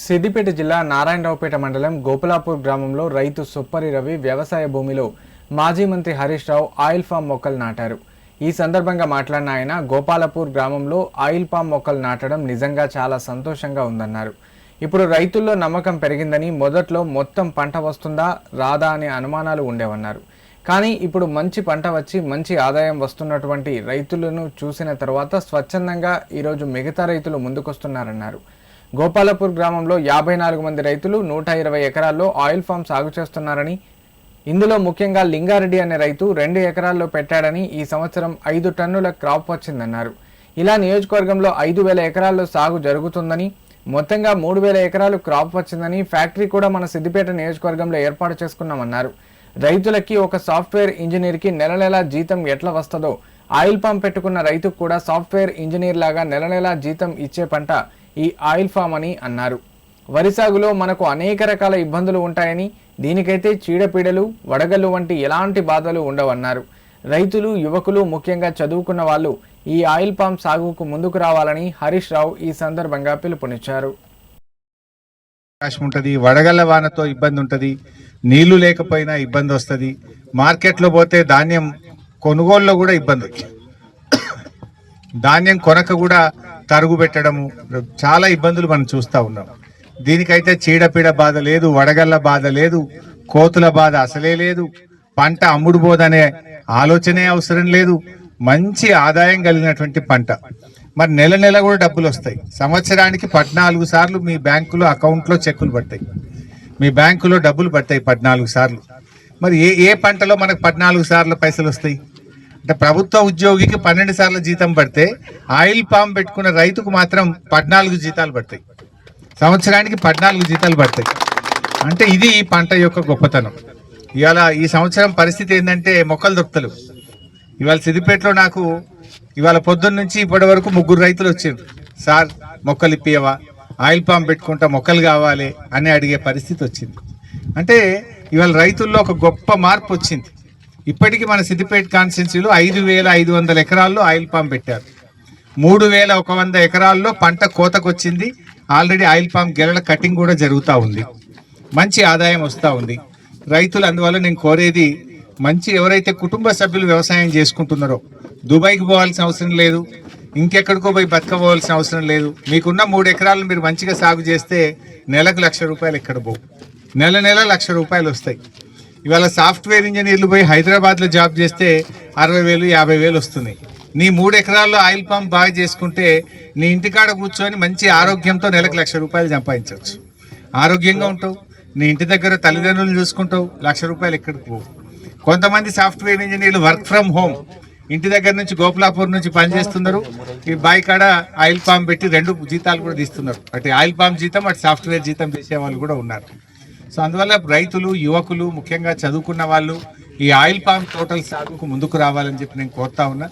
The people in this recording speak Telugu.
సిద్దిపేట జిల్లా నారాయణరావుపేట మండలం గోపులాపూర్ గ్రామంలో రైతు సుప్పరి రవి వ్యవసాయ భూమిలో మాజీ మంత్రి హరీష్ రావు ఆయిల్ ఫామ్ మొక్కలు నాటారు. ఈ సందర్భంగా మాట్లాడిన ఆయన గోపాలపూర్ గ్రామంలో ఆయిల్ పామ్ మొక్కలు నాటడం నిజంగా చాలా సంతోషంగా ఉందన్నారు. ఇప్పుడు రైతుల్లో నమ్మకం పెరిగిందని, మొదట్లో మొత్తం పంట వస్తుందా రాదా అనే అనుమానాలు ఉండేవన్నారు. కానీ ఇప్పుడు మంచి పంట వచ్చి మంచి ఆదాయం వస్తున్నటువంటి రైతులను చూసిన తర్వాత స్వచ్ఛందంగా ఈరోజు మిగతా రైతులు ముందుకొస్తున్నారన్నారు. గోపాలపూర్ గ్రామంలో 54 మంది రైతులు 120 ఎకరాల్లో ఆయిల్ ఫామ్ సాగు చేస్తున్నారని, ఇందులో ముఖ్యంగా లింగారెడ్డి అనే రైతు 2 ఎకరాల్లో పెట్టాడని, ఈ సంవత్సరం 5 టన్నుల క్రాప్ వచ్చిందన్నారు. ఇలా నియోజకవర్గంలో 5000 ఎకరాల్లో సాగు జరుగుతుందని, మొత్తంగా 3000 ఎకరాలు క్రాప్ వచ్చిందని, ఫ్యాక్టరీ కూడా మన సిద్దిపేట నియోజకవర్గంలో ఏర్పాటు చేసుకున్నామన్నారు. రైతులకి ఒక సాఫ్ట్వేర్ ఇంజనీర్కి నెల జీతం ఎట్లా వస్తుందో ఆయిల్ పామ్ పెట్టుకున్న రైతుకు కూడా సాఫ్ట్వేర్ ఇంజనీర్ లాగా నెల జీతం ఇచ్చే పంట ఈ ఆయిల్ ఫామ్ అని అన్నారు. వరి సాగులో మనకు అనేక రకాల ఇబ్బందులు ఉంటాయని, దీనికైతే చీడపీడలు, వడగళ్ళు వంటి ఎలాంటి బాధలు ఉండవన్నారు. రైతులు, యువకులు, ముఖ్యంగా చదువుకున్న వాళ్ళు ఈ ఆయిల్ పామ్ సాగుకు ముందుకు రావాలని హరీష్ రావు ఈ సందర్భంగా పిలుపునిచ్చారు. వడగళ్ల వానతో ఇబ్బంది ఉంటది, నీళ్లు లేకపోయినా ఇబ్బంది వస్తుంది, మార్కెట్లో పోతే ధాన్యం కొనుగోలులో కూడా ఇబ్బంది, ధాన్యం కొనక కూడా తరుగు పెట్టడము, చాలా ఇబ్బందులు మనం చూస్తూ ఉన్నాం. దీనికైతే చీడపీడ బాధ లేదు, వడగళ్ల బాధ లేదు, కోతుల బాధ అసలే లేదు, పంట అమ్ముడు పోదనే ఆలోచనే అవసరం లేదు. మంచి ఆదాయం కలిగినటువంటి పంట. మరి నెల కూడా డబ్బులు వస్తాయి. సంవత్సరానికి 14 సార్లు మీ బ్యాంకులో అకౌంట్లో చెక్కులు పడతాయి, మీ బ్యాంకులో డబ్బులు పడతాయి 14 సార్లు. మరి ఏ పంటలో మనకు 14 సార్లు పైసలు వస్తాయి అంటే, ప్రభుత్వ ఉద్యోగికి 12 సార్లు జీతం పడితే ఆయిల్ పామ్ పెట్టుకున్న రైతుకు మాత్రం 14 జీతాలు పడతాయి. సంవత్సరానికి 14 జీతాలు పడతాయి. అంటే ఇది ఈ పంట యొక్క గొప్పతనం. ఇవాళ ఈ సంవత్సరం పరిస్థితి ఏంటంటే మొక్కలు దొరుకుతలు. ఇవాళ సిద్దిపేటలో నాకు ఇవాళ పొద్దున్న నుంచి ఇప్పటి వరకు 3 రైతులు వచ్చారు. సార్ మొక్కలు ఇప్పియవా, ఆయిల్ పామ్ పెట్టుకుంటా మొక్కలు కావాలి అని అడిగే పరిస్థితి వచ్చింది. అంటే ఇవాళ రైతుల్లో ఒక గొప్ప మార్పు వచ్చింది. ఇప్పటికీ మన సిద్దిపేట కాన్స్టిట్యున్సీలో 5500 ఎకరాల్లో ఆయిల్ పామ్ పెట్టారు. 3100 ఎకరాల్లో పంట కోతకు వచ్చింది. ఆల్రెడీ ఆయిల్ పామ్ గెలల కటింగ్ కూడా జరుగుతూ ఉంది. మంచి ఆదాయం వస్తూ ఉంది రైతులు. అందువల్ల నేను కోరేది, మంచి ఎవరైతే కుటుంబ సభ్యులు వ్యవసాయం చేసుకుంటున్నారో, దుబాయ్కి పోవాల్సిన అవసరం లేదు, ఇంకెక్కడికో పోయి బతకపోవాల్సిన అవసరం లేదు. మీకున్న 3 ఎకరాలను మీరు మంచిగా సాగు చేస్తే నెలకు ₹1,00,000 ఎక్కడ పోవు, నెల ₹1,00,000 వస్తాయి. ఇవాళ సాఫ్ట్వేర్ ఇంజనీర్లు పోయి హైదరాబాద్లో జాబ్ చేస్తే 60,000 50,000 వస్తున్నాయి. నీ 3 ఎకరాల్లో ఆయిల్ పంప్ బాగా చేసుకుంటే నీ ఇంటికాడ కూర్చొని మంచి ఆరోగ్యంతో నెలకు ₹1,00,000 సంపాదించవచ్చు. ఆరోగ్యంగా ఉంటావు, నీ ఇంటి దగ్గర తల్లిదండ్రులు చూసుకుంటావు, ₹1,00,000 ఎక్కడికి పోవు. కొంతమంది సాఫ్ట్వేర్ ఇంజనీర్లు వర్క్ ఫ్రమ్ హోమ్ ఇంటి దగ్గర నుంచి గోపులాపూర్ నుంచి పనిచేస్తున్నారు. ఈ బాయ్ కాడ ఆయిల్ పామ్ పెట్టి 2 జీతాలు కూడా తీస్తున్నారు. అటు ఆయిల్ పామ్ జీతం, అటు సాఫ్ట్వేర్ జీతం చేసే వాళ్ళు కూడా ఉన్నారు. సో అందువల్ల రైతులు, యువకులు, ముఖ్యంగా చదువుకున్న వాళ్ళు ఈ ఆయిల్ పామ్ టోటల్ సాగుకు ముందుకు రావాలని చెప్పి నేను కోరుతా ఉన్నా.